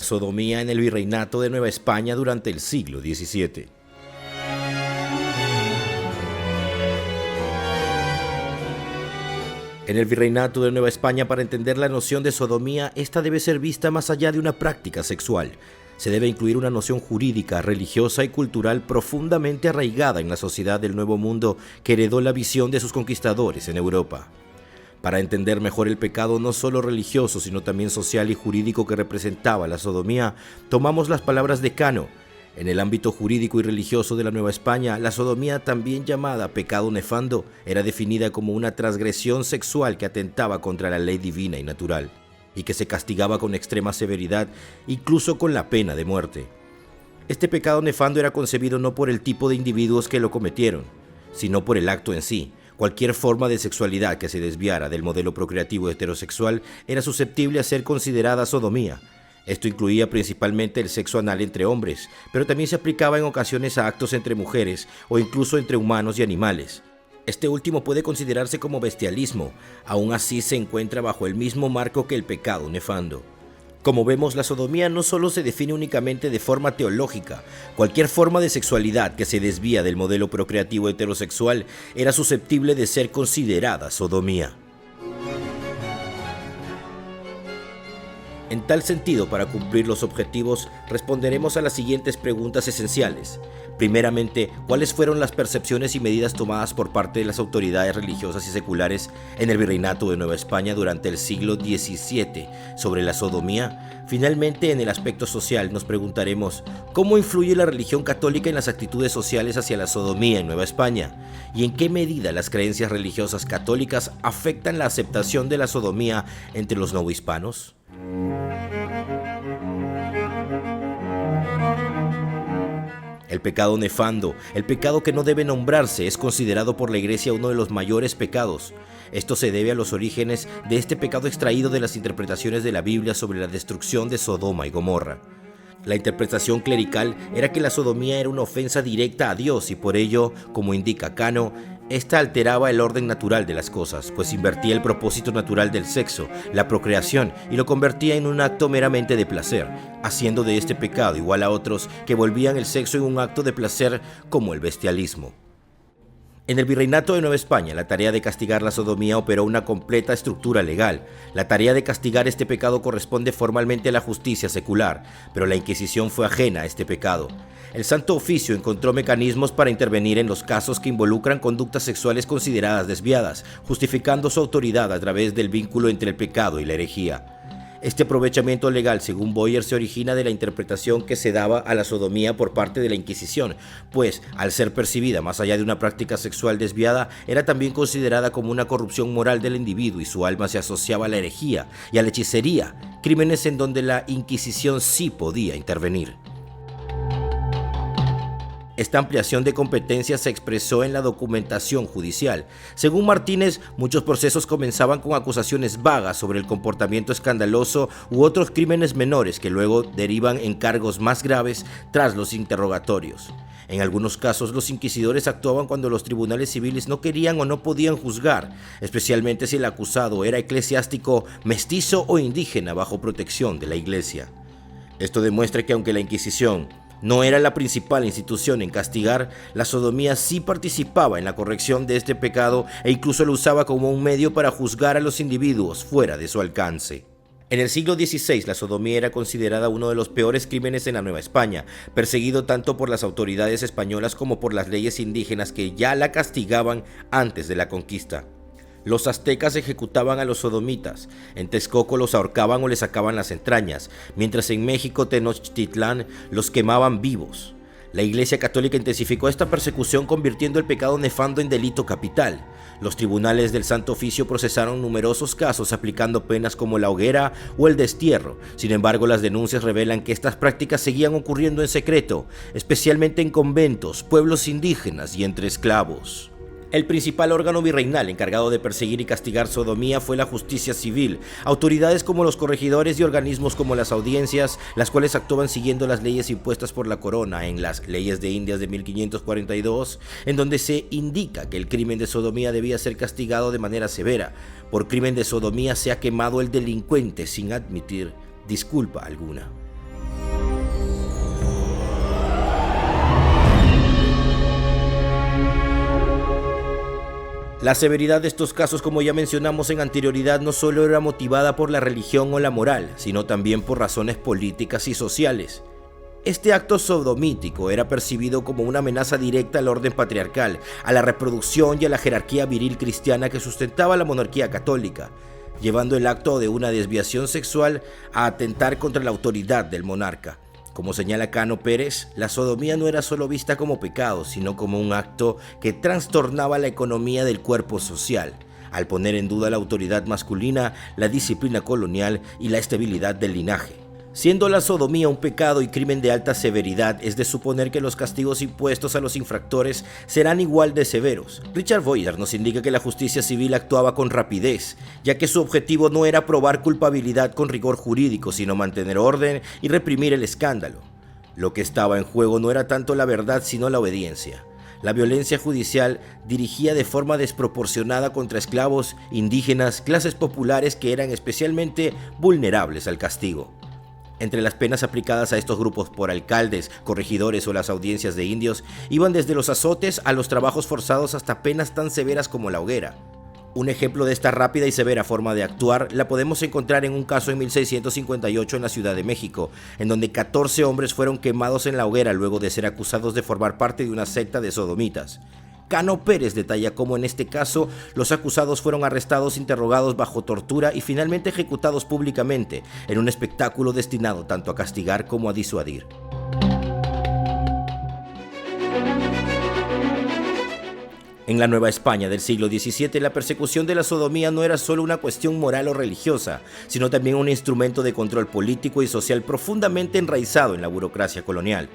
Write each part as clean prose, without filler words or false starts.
Sodomía en el Virreinato de Nueva España durante el siglo XVII. En el Virreinato de Nueva España, para entender la noción de sodomía, esta debe ser vista más allá de una práctica sexual. Se debe incluir una noción jurídica, religiosa y cultural profundamente arraigada en la sociedad del Nuevo Mundo que heredó la visión de sus conquistadores en Europa. Para entender mejor el pecado no solo religioso, sino también social y jurídico que representaba la sodomía, tomamos las palabras de Cano. En el ámbito jurídico y religioso de la Nueva España, la sodomía, también llamada pecado nefando, era definida como una transgresión sexual que atentaba contra la ley divina y natural, y que se castigaba con extrema severidad, incluso con la pena de muerte. Este pecado nefando era concebido no por el tipo de individuos que lo cometieron, sino por el acto en sí. Cualquier forma de sexualidad que se desviara del modelo procreativo heterosexual era susceptible a ser considerada sodomía. Esto incluía principalmente el sexo anal entre hombres, pero también se aplicaba en ocasiones a actos entre mujeres o incluso entre humanos y animales. Este último puede considerarse como bestialismo, aún así se encuentra bajo el mismo marco que el pecado nefando. Como vemos, la sodomía no solo se define únicamente de forma teológica. Cualquier forma de sexualidad que se desvía del modelo procreativo heterosexual era susceptible de ser considerada sodomía. En tal sentido, para cumplir los objetivos, responderemos a las siguientes preguntas esenciales. Primeramente, ¿cuáles fueron las percepciones y medidas tomadas por parte de las autoridades religiosas y seculares en el Virreinato de Nueva España durante el siglo XVII sobre la sodomía? Finalmente, en el aspecto social, nos preguntaremos ¿cómo influye la religión católica en las actitudes sociales hacia la sodomía en Nueva España? ¿Y en qué medida las creencias religiosas católicas afectan la aceptación de la sodomía entre los novohispanos? El pecado nefando, el pecado que no debe nombrarse, es considerado por la Iglesia uno de los mayores pecados. Esto se debe a los orígenes de este pecado extraído de las interpretaciones de la Biblia sobre la destrucción de Sodoma y Gomorra. La interpretación clerical era que la sodomía era una ofensa directa a Dios y por ello, como indica Cano, esta alteraba el orden natural de las cosas, pues invertía el propósito natural del sexo, la procreación, y lo convertía en un acto meramente de placer, haciendo de este pecado igual a otros que volvían el sexo en un acto de placer como el bestialismo. En el Virreinato de Nueva España, la tarea de castigar la sodomía operó una completa estructura legal. La tarea de castigar este pecado corresponde formalmente a la justicia secular, pero la Inquisición fue ajena a este pecado. El Santo Oficio encontró mecanismos para intervenir en los casos que involucran conductas sexuales consideradas desviadas, justificando su autoridad a través del vínculo entre el pecado y la herejía. Este aprovechamiento legal, según Boyer, se origina de la interpretación que se daba a la sodomía por parte de la Inquisición, pues, al ser percibida más allá de una práctica sexual desviada, era también considerada como una corrupción moral del individuo y su alma se asociaba a la herejía y a la hechicería, crímenes en donde la Inquisición sí podía intervenir. Esta ampliación de competencias se expresó en la documentación judicial. Según Martínez, muchos procesos comenzaban con acusaciones vagas sobre el comportamiento escandaloso u otros crímenes menores que luego derivan en cargos más graves tras los interrogatorios. En algunos casos, los inquisidores actuaban cuando los tribunales civiles no querían o no podían juzgar, especialmente si el acusado era eclesiástico, mestizo o indígena bajo protección de la Iglesia. Esto demuestra que aunque la Inquisición no era la principal institución en castigar, la sodomía sí participaba en la corrección de este pecado e incluso lo usaba como un medio para juzgar a los individuos fuera de su alcance. En el siglo XVI, la sodomía era considerada uno de los peores crímenes en la Nueva España, perseguido tanto por las autoridades españolas como por las leyes indígenas que ya la castigaban antes de la conquista. Los aztecas ejecutaban a los sodomitas, en Texcoco los ahorcaban o les sacaban las entrañas, mientras en México, Tenochtitlán, los quemaban vivos. La Iglesia Católica intensificó esta persecución convirtiendo el pecado nefando en delito capital. Los tribunales del Santo Oficio procesaron numerosos casos aplicando penas como la hoguera o el destierro. Sin embargo, las denuncias revelan que estas prácticas seguían ocurriendo en secreto, especialmente en conventos, pueblos indígenas y entre esclavos. El principal órgano virreinal encargado de perseguir y castigar sodomía fue la justicia civil. Autoridades como los corregidores y organismos como las audiencias, las cuales actuaban siguiendo las leyes impuestas por la corona en las leyes de Indias de 1542, en donde se indica que el crimen de sodomía debía ser castigado de manera severa. Por crimen de sodomía se ha quemado el delincuente sin admitir disculpa alguna. La severidad de estos casos, como ya mencionamos en anterioridad, no solo era motivada por la religión o la moral, sino también por razones políticas y sociales. Este acto sodomítico era percibido como una amenaza directa al orden patriarcal, a la reproducción y a la jerarquía viril cristiana que sustentaba la monarquía católica, llevando el acto de una desviación sexual a atentar contra la autoridad del monarca. Como señala Cano Pérez, la sodomía no era solo vista como pecado, sino como un acto que trastornaba la economía del cuerpo social, al poner en duda la autoridad masculina, la disciplina colonial y la estabilidad del linaje. Siendo la sodomía un pecado y crimen de alta severidad, es de suponer que los castigos impuestos a los infractores serán igual de severos. Richard Boyer nos indica que la justicia civil actuaba con rapidez, ya que su objetivo no era probar culpabilidad con rigor jurídico, sino mantener orden y reprimir el escándalo. Lo que estaba en juego no era tanto la verdad, sino la obediencia. La violencia judicial dirigía de forma desproporcionada contra esclavos, indígenas, clases populares que eran especialmente vulnerables al castigo. Entre las penas aplicadas a estos grupos por alcaldes, corregidores o las audiencias de indios, iban desde los azotes a los trabajos forzados hasta penas tan severas como la hoguera. Un ejemplo de esta rápida y severa forma de actuar la podemos encontrar en un caso en 1658 en la Ciudad de México, en donde 14 hombres fueron quemados en la hoguera luego de ser acusados de formar parte de una secta de sodomitas. Cano Pérez detalla cómo en este caso los acusados fueron arrestados, interrogados bajo tortura y finalmente ejecutados públicamente en un espectáculo destinado tanto a castigar como a disuadir. En la Nueva España del siglo XVII, la persecución de la sodomía no era solo una cuestión moral o religiosa, sino también un instrumento de control político y social profundamente enraizado en la burocracia colonial.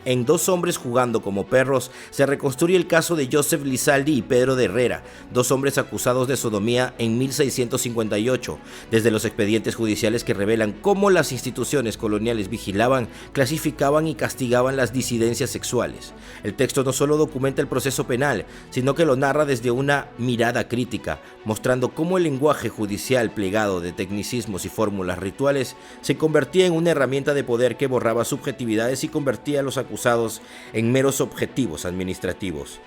En Dos hombres jugando como perros se reconstruye el caso de Joseph Lizaldi y Pedro de Herrera, dos hombres acusados de sodomía en 1658, desde los expedientes judiciales que revelan cómo las instituciones coloniales vigilaban, clasificaban y castigaban las disidencias sexuales. El texto no solo documenta el proceso penal, sino que lo narra desde una mirada crítica, mostrando cómo el lenguaje judicial plegado de tecnicismos y fórmulas rituales se convertía en una herramienta de poder que borraba subjetividades y convertía a los acusados en meros objetivos administrativos.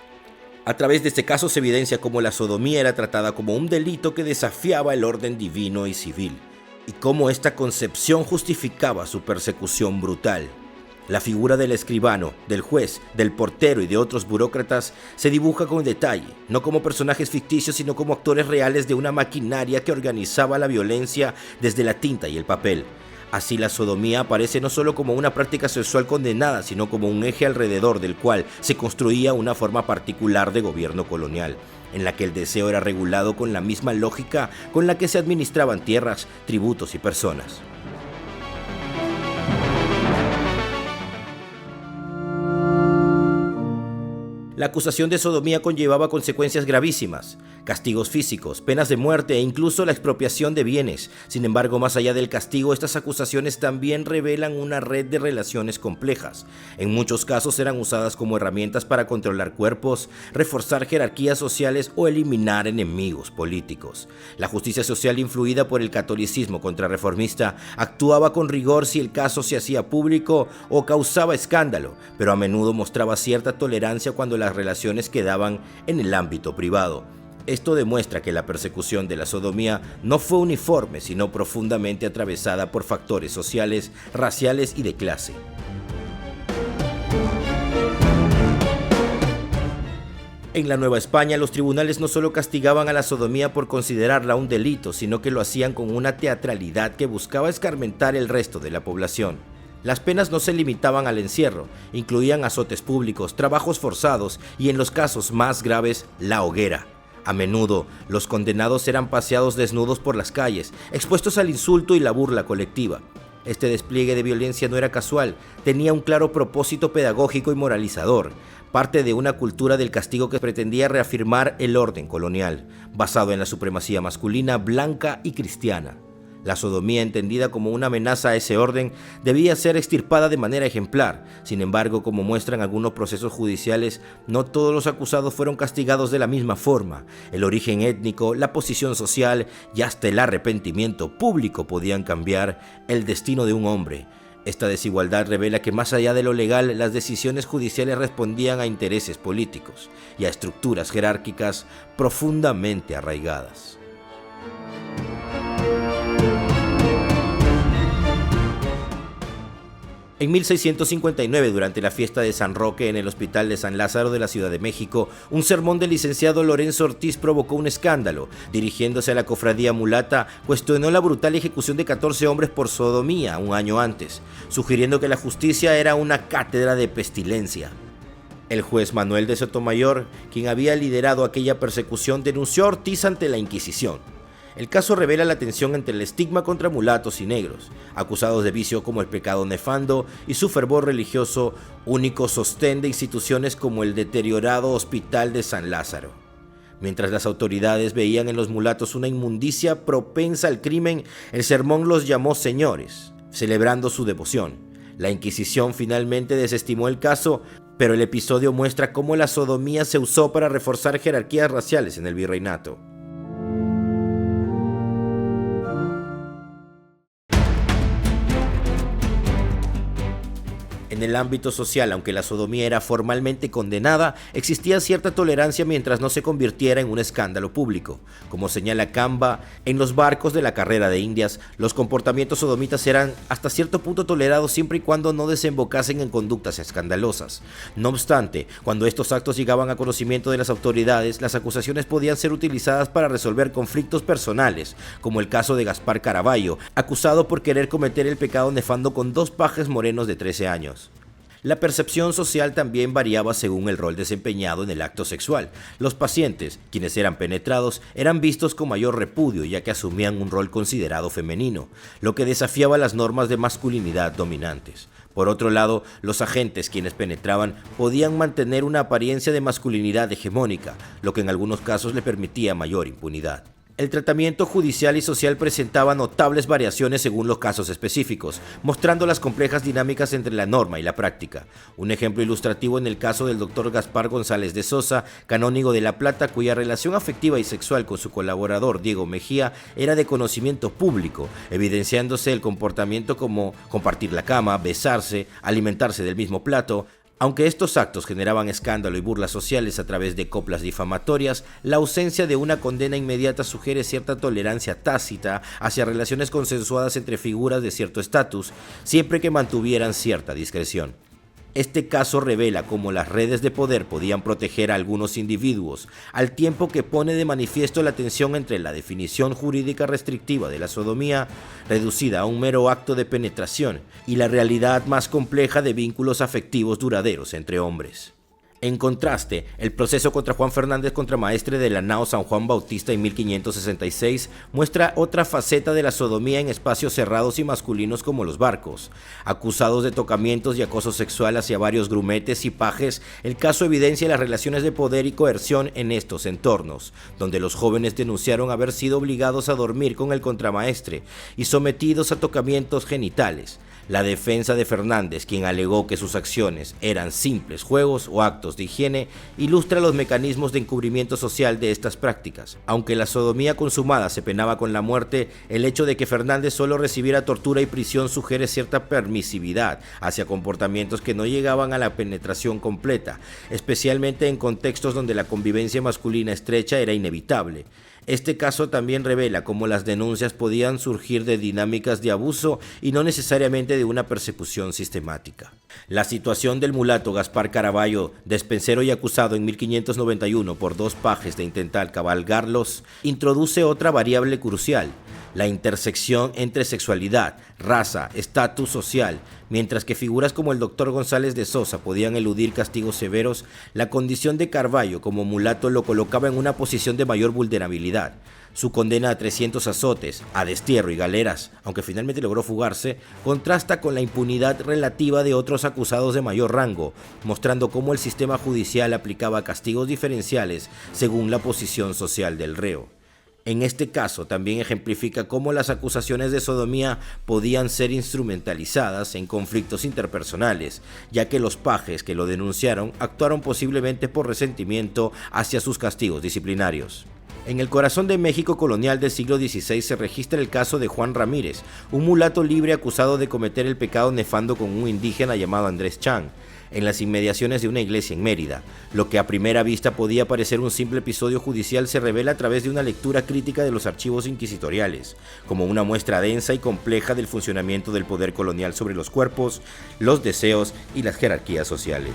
A través de este caso se evidencia cómo la sodomía era tratada como un delito que desafiaba el orden divino y civil, y cómo esta concepción justificaba su persecución brutal. La figura del escribano, del juez, del portero y de otros burócratas se dibuja con detalle, no como personajes ficticios, sino como actores reales de una maquinaria que organizaba la violencia desde la tinta y el papel. Así la sodomía aparece no solo como una práctica sexual condenada, sino como un eje alrededor del cual se construía una forma particular de gobierno colonial, en la que el deseo era regulado con la misma lógica con la que se administraban tierras, tributos y personas. La acusación de sodomía conllevaba consecuencias gravísimas, castigos físicos, penas de muerte e incluso la expropiación de bienes. Sin embargo, más allá del castigo, estas acusaciones también revelan una red de relaciones complejas. En muchos casos eran usadas como herramientas para controlar cuerpos, reforzar jerarquías sociales o eliminar enemigos políticos. La justicia social, influida por el catolicismo contrarreformista, actuaba con rigor si el caso se hacía público o causaba escándalo, pero a menudo mostraba cierta tolerancia cuando las relaciones quedaban en el ámbito privado. Esto demuestra que la persecución de la sodomía no fue uniforme, sino profundamente atravesada por factores sociales, raciales y de clase. En la Nueva España, los tribunales no solo castigaban a la sodomía por considerarla un delito, sino que lo hacían con una teatralidad que buscaba escarmentar el resto de la población. Las penas no se limitaban al encierro, incluían azotes públicos, trabajos forzados y, en los casos más graves, la hoguera. A menudo, los condenados eran paseados desnudos por las calles, expuestos al insulto y la burla colectiva. Este despliegue de violencia no era casual, tenía un claro propósito pedagógico y moralizador, parte de una cultura del castigo que pretendía reafirmar el orden colonial, basado en la supremacía masculina, blanca y cristiana. La sodomía, entendida como una amenaza a ese orden, debía ser extirpada de manera ejemplar. Sin embargo, como muestran algunos procesos judiciales, no todos los acusados fueron castigados de la misma forma. El origen étnico, la posición social y hasta el arrepentimiento público podían cambiar el destino de un hombre. Esta desigualdad revela que más allá de lo legal, las decisiones judiciales respondían a intereses políticos y a estructuras jerárquicas profundamente arraigadas. En 1659, durante la fiesta de San Roque en el Hospital de San Lázaro de la Ciudad de México, un sermón del licenciado Lorenzo Ortiz provocó un escándalo. Dirigiéndose a la cofradía mulata, cuestionó la brutal ejecución de 14 hombres por sodomía un año antes, sugiriendo que la justicia era una cátedra de pestilencia. El juez Manuel de Sotomayor, quien había liderado aquella persecución, denunció a Ortiz ante la Inquisición. El caso revela la tensión entre el estigma contra mulatos y negros, acusados de vicio como el pecado nefando, y su fervor religioso, único sostén de instituciones como el deteriorado Hospital de San Lázaro. Mientras las autoridades veían en los mulatos una inmundicia propensa al crimen, el sermón los llamó señores, celebrando su devoción. La Inquisición finalmente desestimó el caso, pero el episodio muestra cómo la sodomía se usó para reforzar jerarquías raciales en el virreinato. En el ámbito social, aunque la sodomía era formalmente condenada, existía cierta tolerancia mientras no se convirtiera en un escándalo público. Como señala Camba, en los barcos de la carrera de Indias, los comportamientos sodomitas eran hasta cierto punto tolerados siempre y cuando no desembocasen en conductas escandalosas. No obstante, cuando estos actos llegaban a conocimiento de las autoridades, las acusaciones podían ser utilizadas para resolver conflictos personales, como el caso de Gaspar Caraballo, acusado por querer cometer el pecado nefando con 2 pajes morenos de 13 años. La percepción social también variaba según el rol desempeñado en el acto sexual. Los pacientes, quienes eran penetrados, eran vistos con mayor repudio ya que asumían un rol considerado femenino, lo que desafiaba las normas de masculinidad dominantes. Por otro lado, los agentes quienes penetraban podían mantener una apariencia de masculinidad hegemónica, lo que en algunos casos le permitía mayor impunidad. El tratamiento judicial y social presentaba notables variaciones según los casos específicos, mostrando las complejas dinámicas entre la norma y la práctica. Un ejemplo ilustrativo en el caso del Dr. Gaspar González de Sosa, canónigo de La Plata, cuya relación afectiva y sexual con su colaborador Diego Mejía era de conocimiento público, evidenciándose el comportamiento como compartir la cama, besarse, alimentarse del mismo plato. Aunque estos actos generaban escándalo y burlas sociales a través de coplas difamatorias, la ausencia de una condena inmediata sugiere cierta tolerancia tácita hacia relaciones consensuadas entre figuras de cierto estatus, siempre que mantuvieran cierta discreción. Este caso revela cómo las redes de poder podían proteger a algunos individuos, al tiempo que pone de manifiesto la tensión entre la definición jurídica restrictiva de la sodomía, reducida a un mero acto de penetración, y la realidad más compleja de vínculos afectivos duraderos entre hombres. En contraste, el proceso contra Juan Fernández contramaestre de la nao San Juan Bautista en 1566 muestra otra faceta de la sodomía en espacios cerrados y masculinos como los barcos. Acusados de tocamientos y acoso sexual hacia varios grumetes y pajes, el caso evidencia las relaciones de poder y coerción en estos entornos, donde los jóvenes denunciaron haber sido obligados a dormir con el contramaestre y sometidos a tocamientos genitales. La defensa de Fernández, quien alegó que sus acciones eran simples juegos o actos de higiene, ilustra los mecanismos de encubrimiento social de estas prácticas. Aunque la sodomía consumada se penaba con la muerte, el hecho de que Fernández solo recibiera tortura y prisión sugiere cierta permisividad hacia comportamientos que no llegaban a la penetración completa, especialmente en contextos donde la convivencia masculina estrecha era inevitable. Este caso también revela cómo las denuncias podían surgir de dinámicas de abuso y no necesariamente de una persecución sistemática. La situación del mulato Gaspar Caraballo, despensero y acusado en 1591 por 2 pajes de intentar cabalgarlos, introduce otra variable crucial: la intersección entre sexualidad, raza, estatus social. Mientras que figuras como el Dr. González de Sosa podían eludir castigos severos, la condición de Carballo como mulato lo colocaba en una posición de mayor vulnerabilidad. Su condena a 300 azotes, a destierro y galeras, aunque finalmente logró fugarse, contrasta con la impunidad relativa de otros acusados de mayor rango, mostrando cómo el sistema judicial aplicaba castigos diferenciales según la posición social del reo. En este caso también ejemplifica cómo las acusaciones de sodomía podían ser instrumentalizadas en conflictos interpersonales, ya que los pajes que lo denunciaron actuaron posiblemente por resentimiento hacia sus castigos disciplinarios. En el corazón de México colonial del siglo XVI se registra el caso de Juan Ramírez, un mulato libre acusado de cometer el pecado nefando con un indígena llamado Andrés Chang, en las inmediaciones de una iglesia en Mérida. Lo que a primera vista podía parecer un simple episodio judicial se revela a través de una lectura crítica de los archivos inquisitoriales, como una muestra densa y compleja del funcionamiento del poder colonial sobre los cuerpos, los deseos y las jerarquías sociales.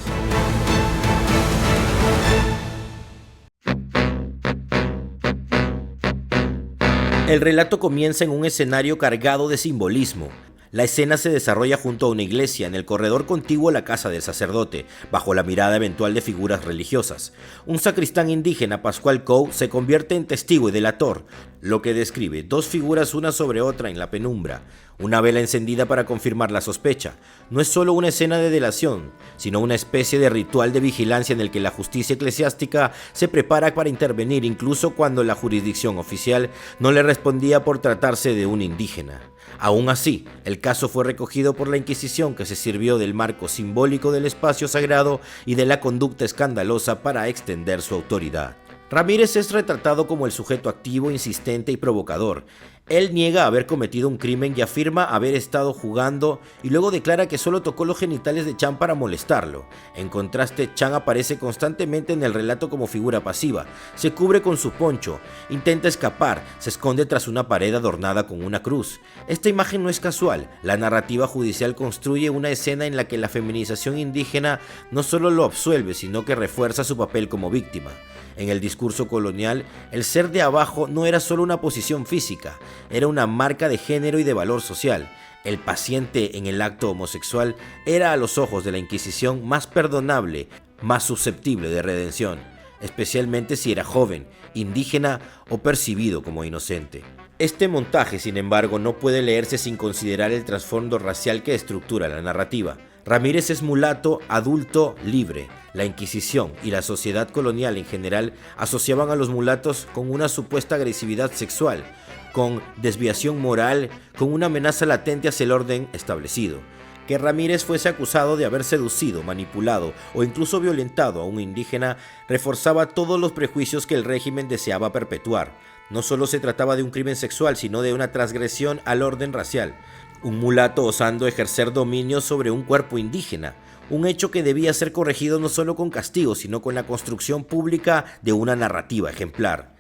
El relato comienza en un escenario cargado de simbolismo. La escena se desarrolla junto a una iglesia, en el corredor contiguo a la casa del sacerdote, bajo la mirada eventual de figuras religiosas. Un sacristán indígena, Pascual Cou, se convierte en testigo y delator, lo que describe dos figuras una sobre otra en la penumbra, una vela encendida para confirmar la sospecha. No es solo una escena de delación, sino una especie de ritual de vigilancia en el que la justicia eclesiástica se prepara para intervenir incluso cuando la jurisdicción oficial no le respondía por tratarse de un indígena. Aún así, el caso fue recogido por la Inquisición, que se sirvió del marco simbólico del espacio sagrado y de la conducta escandalosa para extender su autoridad. Ramírez es retratado como el sujeto activo, insistente y provocador. Él niega haber cometido un crimen y afirma haber estado jugando, y luego declara que solo tocó los genitales de Chan para molestarlo. En contraste, Chan aparece constantemente en el relato como figura pasiva. Se cubre con su poncho, intenta escapar, se esconde tras una pared adornada con una cruz. Esta imagen no es casual. La narrativa judicial construye una escena en la que la feminización indígena no solo lo absuelve, sino que refuerza su papel como víctima. En el discurso colonial, el ser de abajo no era solo una posición física, era una marca de género y de valor social. El paciente en el acto homosexual era a los ojos de la Inquisición más perdonable, más susceptible de redención, especialmente si era joven, indígena o percibido como inocente. Este montaje, sin embargo, no puede leerse sin considerar el trasfondo racial que estructura la narrativa. Ramírez es mulato, adulto, libre. La Inquisición y la sociedad colonial en general asociaban a los mulatos con una supuesta agresividad sexual, con desviación moral, con una amenaza latente hacia el orden establecido. Que Ramírez fuese acusado de haber seducido, manipulado o incluso violentado a un indígena reforzaba todos los prejuicios que el régimen deseaba perpetuar. No solo se trataba de un crimen sexual, sino de una transgresión al orden racial. Un mulato osando ejercer dominio sobre un cuerpo indígena, un hecho que debía ser corregido no solo con castigo, sino con la construcción pública de una narrativa ejemplar.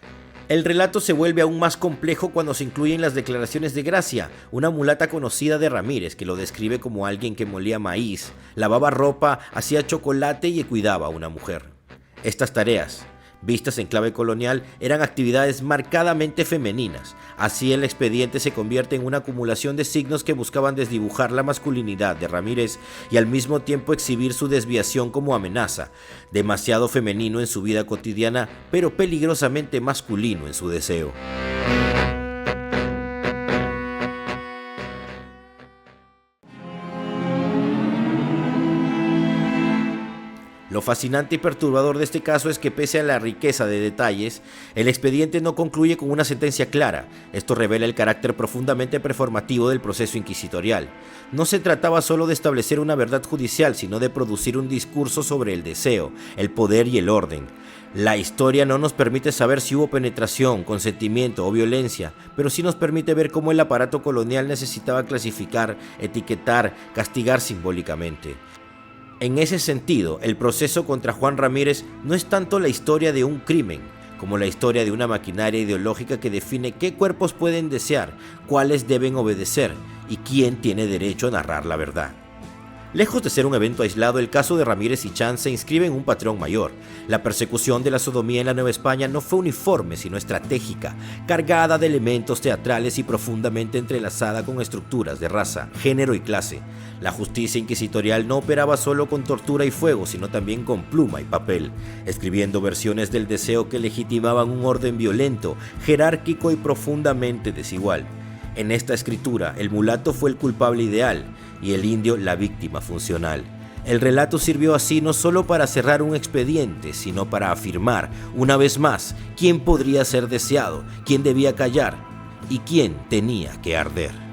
El relato se vuelve aún más complejo cuando se incluyen las declaraciones de Gracia, una mulata conocida de Ramírez, que lo describe como alguien que molía maíz, lavaba ropa, hacía chocolate y cuidaba a una mujer. Estas tareas, vistas en clave colonial, eran actividades marcadamente femeninas. Así el expediente se convierte en una acumulación de signos que buscaban desdibujar la masculinidad de Ramírez y al mismo tiempo exhibir su desviación como amenaza, demasiado femenino en su vida cotidiana, pero peligrosamente masculino en su deseo. Lo fascinante y perturbador de este caso es que pese a la riqueza de detalles, el expediente no concluye con una sentencia clara. Esto revela el carácter profundamente performativo del proceso inquisitorial. No se trataba solo de establecer una verdad judicial, sino de producir un discurso sobre el deseo, el poder y el orden. La historia no nos permite saber si hubo penetración, consentimiento o violencia, pero sí nos permite ver cómo el aparato colonial necesitaba clasificar, etiquetar, castigar simbólicamente. En ese sentido, el proceso contra Juan Ramírez no es tanto la historia de un crimen, como la historia de una maquinaria ideológica que define qué cuerpos pueden desear, cuáles deben obedecer y quién tiene derecho a narrar la verdad. Lejos de ser un evento aislado, el caso de Ramírez y Chan se inscribe en un patrón mayor. La persecución de la sodomía en la Nueva España no fue uniforme, sino estratégica, cargada de elementos teatrales y profundamente entrelazada con estructuras de raza, género y clase. La justicia inquisitorial no operaba solo con tortura y fuego, sino también con pluma y papel, escribiendo versiones del deseo que legitimaban un orden violento, jerárquico y profundamente desigual. En esta escritura, el mulato fue el culpable ideal y el indio la víctima funcional. El relato sirvió así no solo para cerrar un expediente, sino para afirmar, una vez más, quién podría ser deseado, quién debía callar y quién tenía que arder.